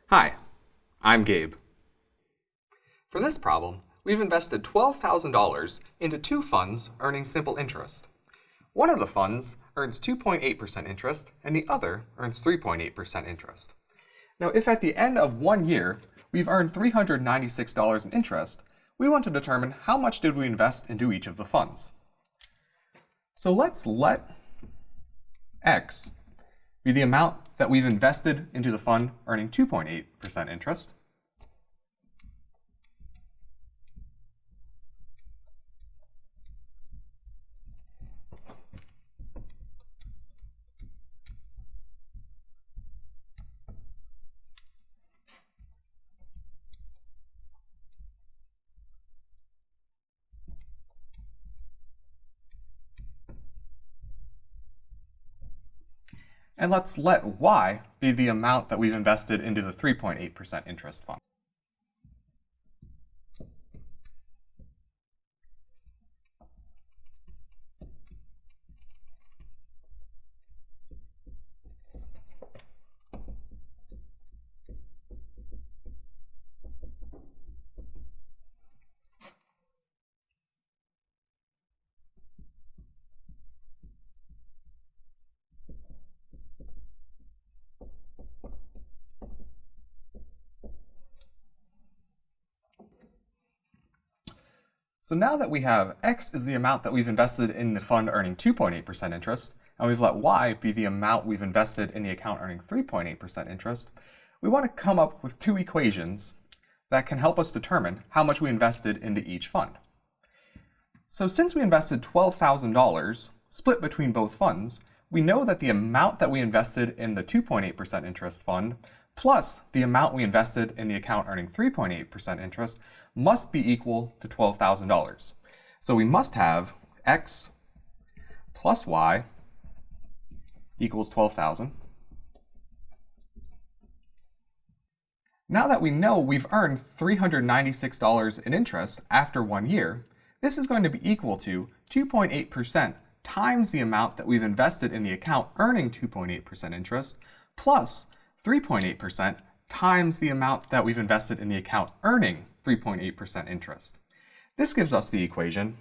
Hi, I'm Gabe. For this problem, we've invested $12,000 into two funds earning simple interest. One of the funds earns 2.8% interest and the other earns 3.8% interest. Now, if at the end of 1 year we've earned $396 in interest, we want to determine how much did we invest into each of the funds. So let's let X be the amount that we've invested into the fund earning 2.8% interest. And let's let Y be the amount that we've invested into the 3.8% interest fund. So now that we have X is the amount that we've invested in the fund earning 2.8% interest, and we've let Y be the amount we've invested in the account earning 3.8% interest, we want to come up with two equations that can help us determine how much we invested into each fund. So since we invested $12,000 split between both funds, we know that the amount that we invested in the 2.8% interest fund plus the amount we invested in the account earning 3.8% interest must be equal to $12,000. So we must have X plus Y equals 12,000. Now that we know we've earned $396 in interest after 1 year, this is going to be equal to 2.8% times the amount that we've invested in the account earning 2.8% interest plus 3.8% times the amount that we've invested in the account earning 3.8% interest. This gives us the equation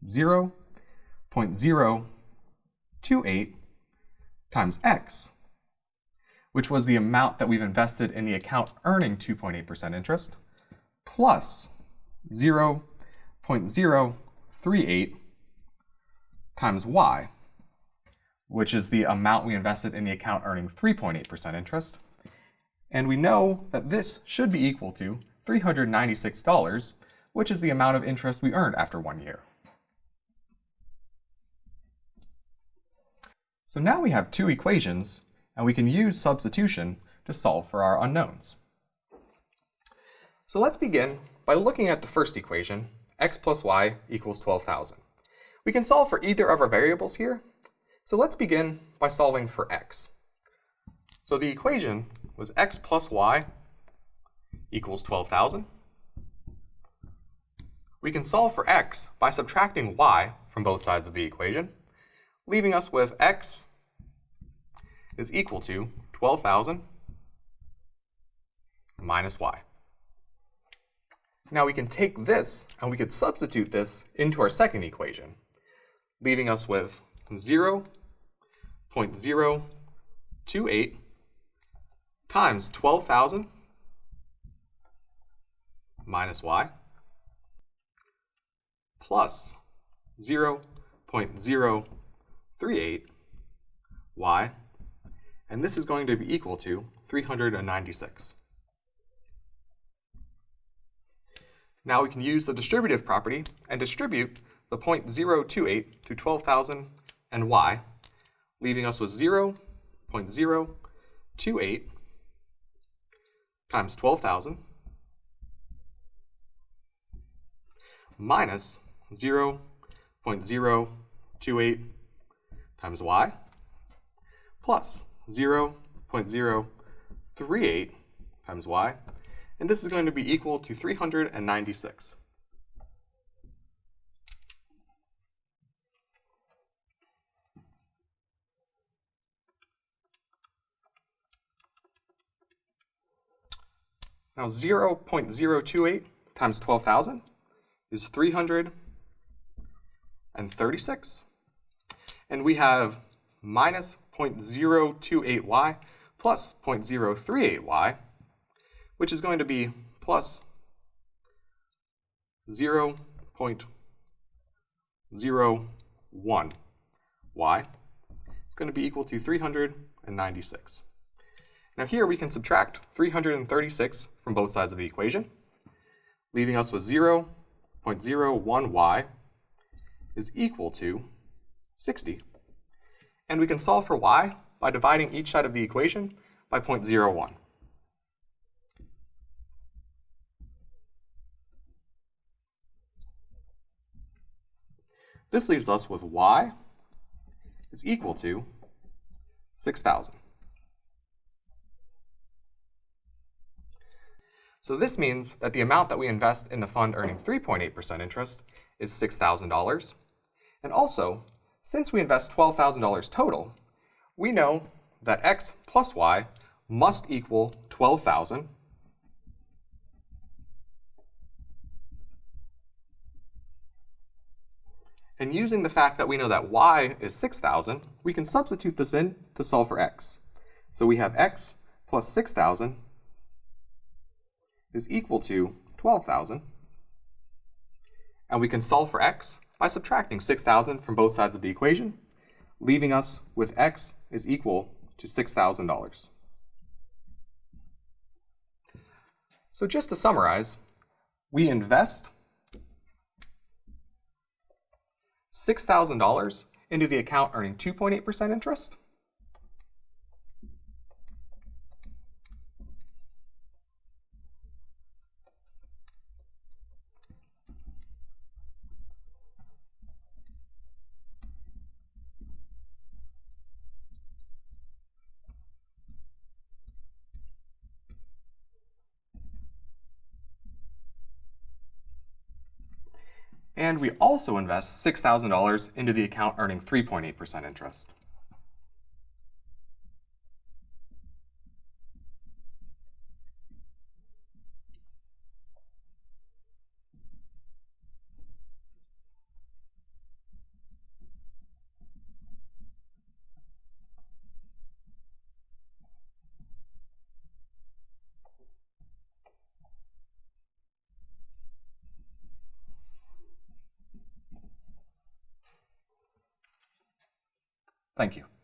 0.028 times X, which was the amount that we've invested in the account earning 2.8% interest, plus 0.038 times Y, which is the amount we invested in the account earning 3.8% interest. And we know that this should be equal to $396, which is the amount of interest we earned after 1 year. So now we have two equations, and we can use substitution to solve for our unknowns. So let's begin by looking at the first equation, X plus Y equals 12,000. We can solve for either of our variables here. So let's begin by solving for X. So the equation was X plus Y equals 12,000. We can solve for X by subtracting Y from both sides of the equation, leaving us with X is equal to 12,000 minus Y. Now we can take this and we could substitute this into our second equation, leaving us with 0.028 times 12,000 minus Y plus 0.038 Y, and this is going to be equal to 396. Now we can use the distributive property and distribute the 0.028 to 12,000 and Y, leaving us with 0.028 times 12,000 minus 0.028 times Y plus 0.038 times Y, and this is going to be equal to 396. Now 0.028 times 12,000 is 336. And we have minus 0.028y plus 0.038y, which is going to be plus 0.01y. It's going to be equal to 396. Now here we can subtract 336 from both sides of the equation, leaving us with 0.01y is equal to 60. And we can solve for y by dividing each side of the equation by 0.01. This leaves us with y is equal to 6,000. So this means that the amount that we invest in the fund earning 3.8% interest is $6,000. And also, since we invest $12,000 total, we know that x plus y must equal 12,000. And using the fact that we know that y is 6,000, we can substitute this in to solve for x. So we have x plus 6,000 is equal to 12,000. And we can solve for x by subtracting 6,000 from both sides of the equation, leaving us with x is equal to $6,000. So just to summarize, we invest $6,000 into the account earning 2.8% interest. And we also invest $6,000 into the account earning 3.8% interest. Thank you.